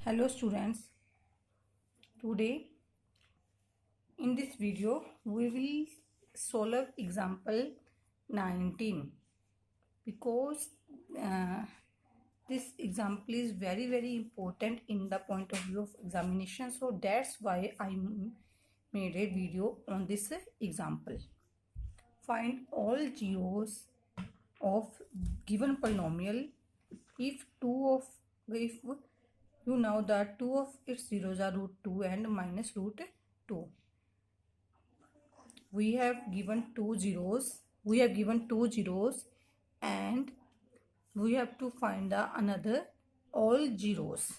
Hello students, today in this video we will solve example 19 because this example is very important in the point of view of examination, so that's why I made a video on this example. Find all zeros of given polynomial if you know that two of its zeros are root 2 and minus root 2. We have given two zeros and we have to find the another all zeros.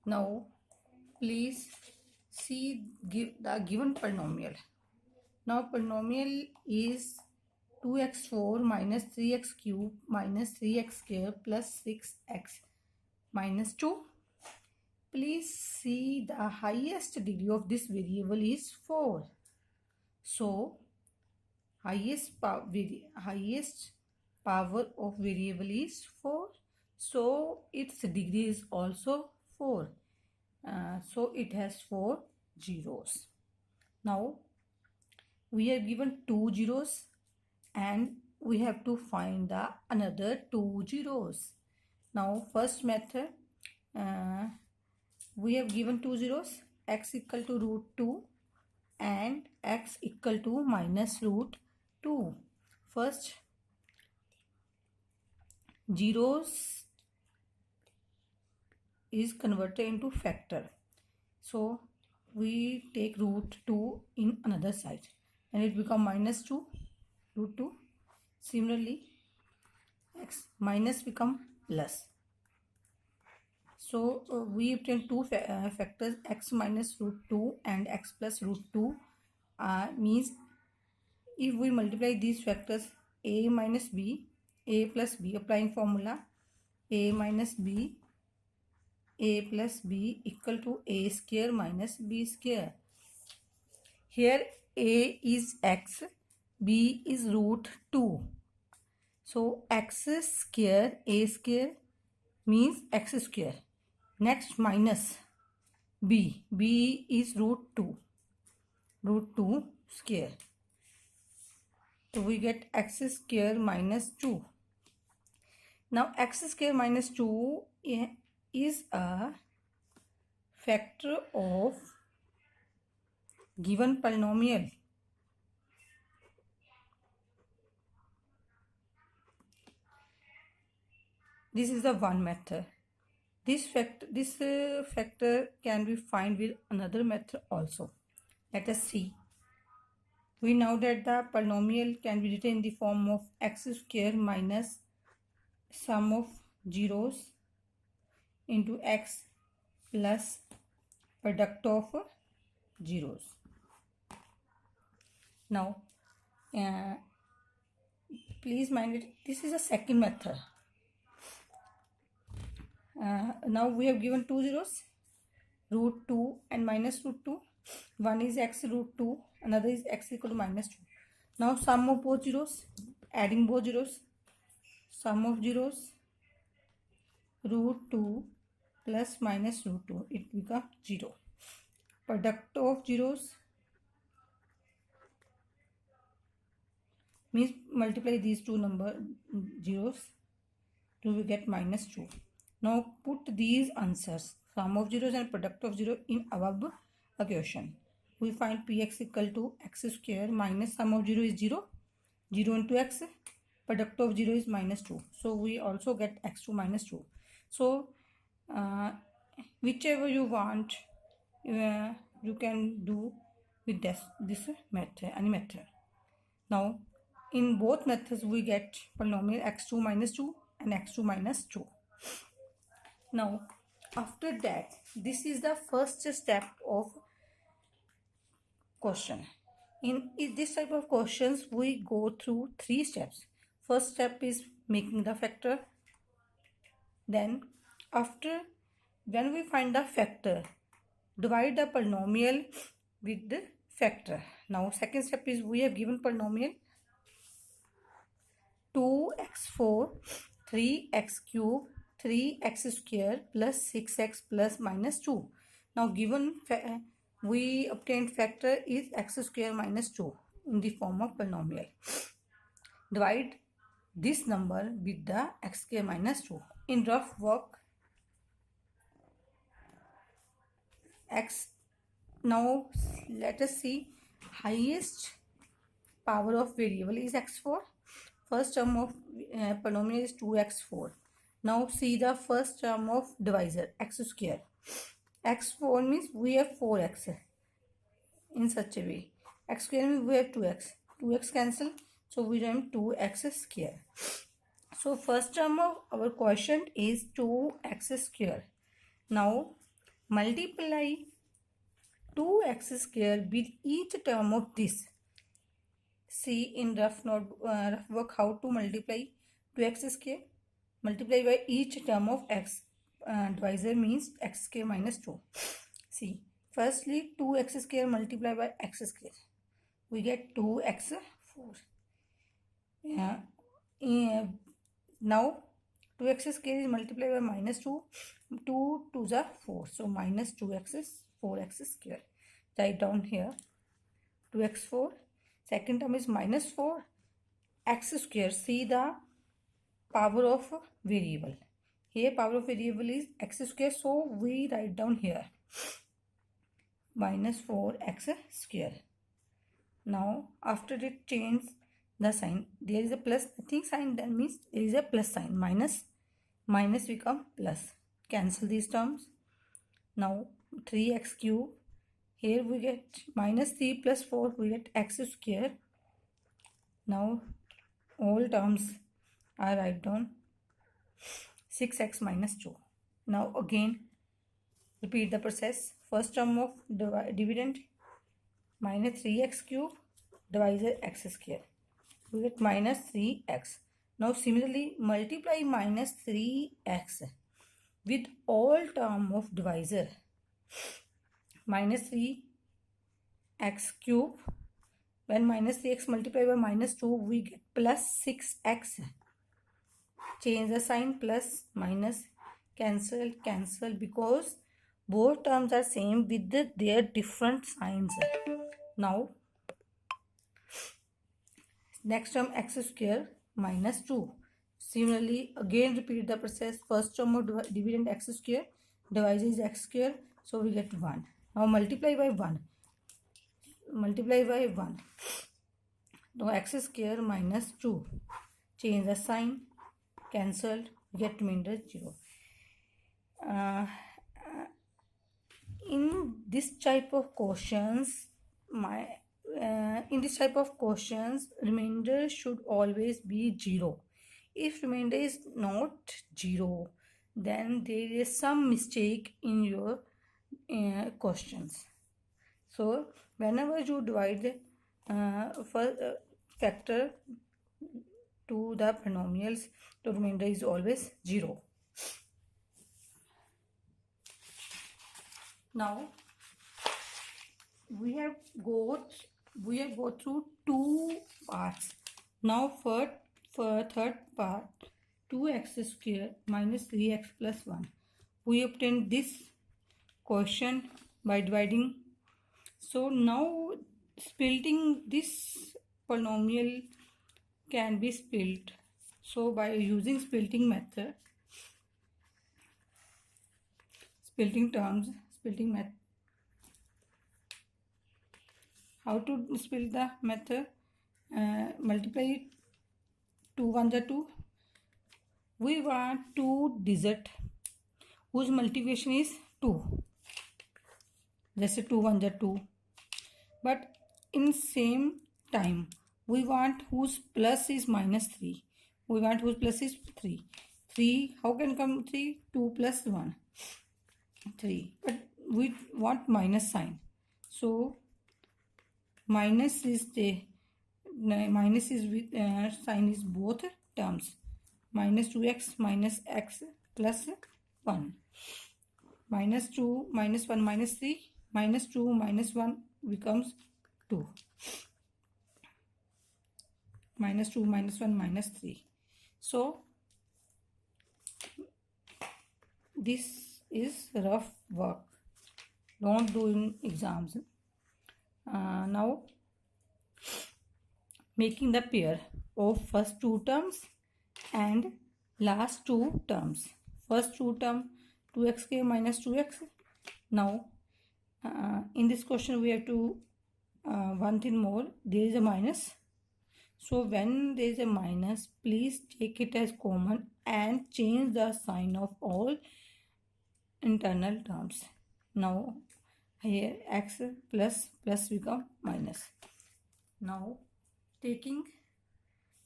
Now please see the given polynomial. Now polynomial is 2x4 minus 3x cube minus 3x square plus 6x minus 2. Please see the highest degree of this variable is 4. So highest power of variable is 4. So its degree is also 4. So it has 4 zeros. Now we have given 2 zeros and we have to find the another 2 zeros. Now first method, we have given 2 zeros, x equal to root 2 and x equal to minus root 2. First zeros is converted into factor. So we take root 2 in another side and it become minus 2 root 2. Similarly x minus become plus. So we obtain two factors, x minus root 2 and x plus root 2. Means if we multiply these factors a minus b, a plus b, applying formula a minus b, a plus b equal to a square minus b square. Here a is x, b is root 2. So x square, a square means x square. Next minus b, b is root 2 square. So we get x square minus 2. Now x square minus 2 is a factor of given polynomial. This is the one method. This factor can be found with another method also. Let us see. We know that the polynomial can be written in the form of x square minus sum of zeros into x plus product of zeros. Now please mind it, this is a second method. Now we have given two zeros, root 2 and minus root 2. One is x root 2, another is x equal to minus 2. Now sum of both zeros, adding both zeros, sum of zeros root 2 plus minus root 2, it becomes 0. Product of zeros means multiply these two zeros to we get minus 2. Now put these answers, sum of zeros and product of zero, in above equation. We find px equal to x square minus sum of 0 is 0, 0 into x, product of 0 is minus 2. So we also get x2 minus 2. So whichever you want, you can do with this method, any method. Now in both methods we get polynomial x2 minus 2 and x2 minus 2. Now after that, this is the first step of question. In this type of questions we go through 3 steps. First step is making the factor. Then after, when we find the factor, divide the polynomial with the factor. Now second step is, we have given polynomial 2x4 3x cube 3x square plus 6x plus minus 2. Now given we obtained factor is x square minus 2 in the form of polynomial. Divide this number with the x square minus 2. In rough work, x. Now let us see highest power of variable is x4. First term of polynomial is 2x4. Now see the first term of divisor x square. x4 means we have 4x in such a way. X square means we have 2x. 2x cancel, so we have 2x square. So first term of our quotient is 2x square. Now multiply 2x square with each term of this. See in rough work how to multiply 2x square. Multiply by each term of x. Divisor means x square minus 2. See, firstly 2x square multiplied by x square. We get 2x4. Now 2x square is multiplied by minus 2. 2 2s are 4. So minus 2x is 4x square. Write down here 2x4. Second term is minus 4 x square. See the power of variable. Here power of variable is x square. So we write down here minus 4x square. Now after it change the sign. There is a plus nothing sign, that means there is a plus sign. Minus become plus. Cancel these terms. Now 3x cube. Here we get minus 3 plus 4, we get x square. Now all terms are write down 6x minus 2. Now again repeat the process. First term of dividend minus 3x cube, divisor x square. We get minus 3x. Now similarly multiply minus 3x with all term of divisor. Minus 3x cube. When minus 3x multiplied by minus 2, we get plus 6x. Change the sign, plus minus, cancel because both terms are same with their different signs. Now next term x square minus 2. Similarly again repeat the process. First term of dividend x square, divisor is x square, so we get 1. Now multiply by 1. Now x square minus 2. Change the sign, cancelled, get remainder 0. In this type of questions, remainder should always be 0. If remainder is not 0, then there is some mistake in your questions. So whenever you divide factor to the polynomials, the remainder is always 0. Now we have go through two parts. Now for third part, 2x square minus 3x plus 1. We obtained this quotient by dividing. So now splitting this polynomial can be split. So by using splitting method, how to split the method? Multiply 2 1 are 2. We want two digit whose multiplication is 2. Just 2 1 are 2. But in same time we want whose plus is minus 3. We want whose plus is 3. 3, how can come 3? 2 plus 1. 3. But we want minus sign. So minus is with sign is both terms. Minus 2x minus x plus 1. Minus 2 minus 1 minus 3. Minus 2 minus 1 becomes 2. Minus 2 minus 1 minus 3. So this is rough work. Don't do in exams. Now making the pair of first two terms and last two terms. First two term 2xk minus 2x. Now in this question we have to one thing more, there is a minus. So when there is a minus, please take it as common and change the sign of all internal terms. Now here x plus become minus. Now taking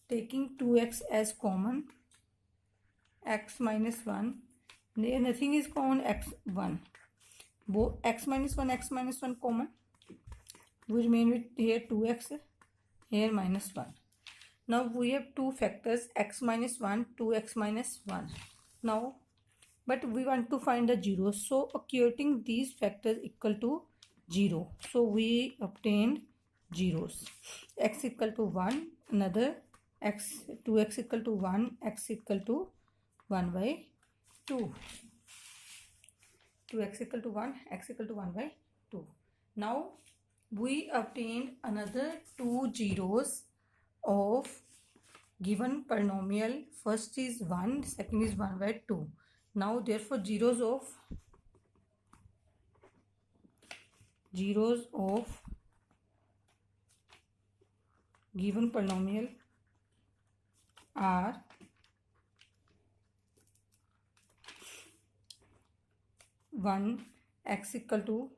2x as common, x minus 1, there nothing is common, x1. Both x minus 1 common. We remain with here 2x, here minus 1. Now we have two factors, x minus 1, 2x minus 1. Now, but we want to find the zeros. So equating these factors equal to 0. So we obtained zeros. X equal to 1, another x, 2x equal to 1, x equal to 1 by 2. 2x equal to 1, x equal to 1 by 2. Now we obtained another two zeros of given polynomial. First is 1, second is 1 by 2. Now therefore zeros of given polynomial are 1, x equal to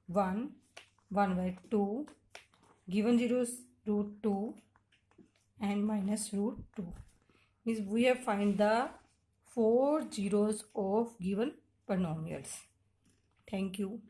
1, 1 by 2, given zeros root 2 and minus root 2. Means we have find the 4 zeros of given polynomials. Thank you.